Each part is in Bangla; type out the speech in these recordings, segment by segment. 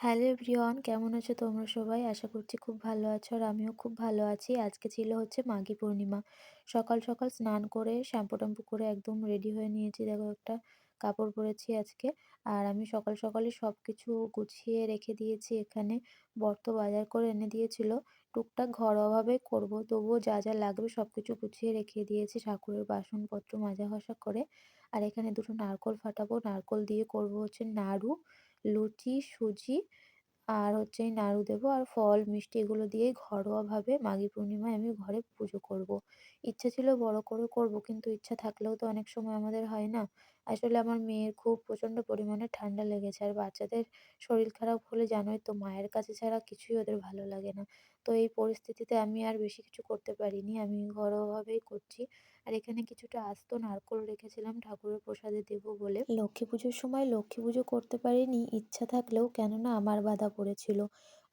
হ্যালো এভরিওয়ান, কেমন আছো তোমরা সবাই? আশা করছি খুব ভালো আছো আর আমিও খুব ভালো আছি। আজকে ছিল হচ্ছে মাঘী পূর্ণিমা। সকাল সকাল স্নান করে শ্যাম্পু-ট্যাম্পু করে একদম রেডি হয়ে নিয়েছি। দেখো একটা কাপড় পরেছি আজকে। আর আমি সকাল সকালই সবকিছু গুছিয়ে রেখে দিয়েছি এখানে। বর তো বাজার করে এনে দিয়েছিল। টুকটাক ঘরোয়াভাবে করব। তবুও যা যা লাগবে সবকিছু গুছিয়ে রেখে দিয়েছি ঠাকুরের বাসনপত্র মাজা ঘষা করে। আর এখানে দুটো নারকোল ফাটাবো। নারকোল দিয়ে করব হচ্ছে নাড়ু, লুচি, সুজি আর হচ্ছে এই নাড়ু দেবো আর ফল, মিষ্টি এগুলো দিয়েই ঘরোয়াভাবে মাঘী পূর্ণিমায় আমি ঘরে পুজো করব। ইচ্ছে ছিল বড় করে করব, কিন্তু ইচ্ছা থাকলেও তো অনেক সময় আমাদের হয় না। আসলে আমার মেয়ের খুব প্রচণ্ড পরিমাণে ঠান্ডা লেগেছে আর বাচ্চাদের শরীর খারাপ হলে জানোই তো, মায়ের কাছে ছাড়া কিছুই ওদের ভালো লাগে না। তো এই পরিস্থিতিতে আমি আর বেশি কিছু করতে পারিনি। আমি ঘরোয়াভাবেই করছি। আর এখানে কিছুটা আস্ত নারকোল রেখেছিলাম ঠাকুরের প্রসাদে দেবো বলে। লক্ষ্মী পুজোর সময় লক্ষ্মী পুজো করতে পারিনি ইচ্ছা থাকলেও, কেননা আমার বাধা পড়েছিল।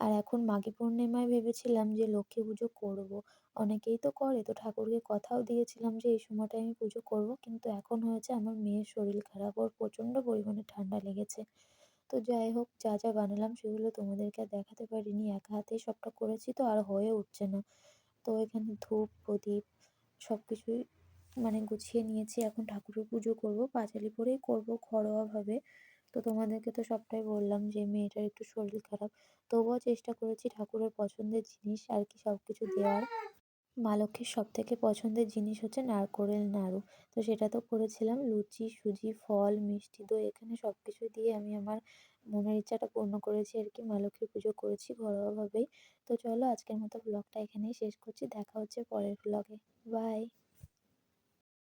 আর এখন মাঘী পূর্ণিমায় ভেবেছিলাম যে লক্ষ্মী পুজো করব। অনেকেই তো করে, তো ঠাকুরকে কথাও দিয়েছিলাম যে এই সময়টায় আমি পুজো করব। কিন্তু এখন হয়েছে আমার মেয়ের শরীর খারাপ, ওর প্রচণ্ড পরিমাণে ঠান্ডা লেগেছে। তো যাই হোক, যা যা বানালাম সেগুলো তোমাদেরকে আর দেখাতে পারিনি। একা হাতেই সবটা করেছি তো আর হয়ে উঠছে না। তো এখানে ধূপ, প্রদীপ সবকিছুই গুছিয়ে নিয়েছি। এখন ঠাকুরের পুজো করব। পাঁচালি পরেই করব ঘরোয়াভাবে। তো তোমাদেরকে তো সবটাই বললাম যে মেয়েটার একটু শরীর খারাপ। তবুও চেষ্টা করেছি ঠাকুরের পছন্দের জিনিস আরকি সবকিছু দেওয়ার। মা লক্ষ্মীর সবথেকে পছন্দের জিনিস হচ্ছে নারকোলের নাড়ু। তো সেটা তো করেছিলাম। লুচি, সুজি, ফল, মিষ্টি, দই এখানে সবকিছু দিয়ে আমি আমার মনের ইচ্ছাটা পূর্ণ করেছি আরকি। মা লক্ষ্মীর পুজো করেছি ঘরোয়াভাবেই। তো চলো আজকের মতো ব্লগটা এখানেই শেষ করছি। দেখা হচ্ছে পরের ব্লগে। বাই।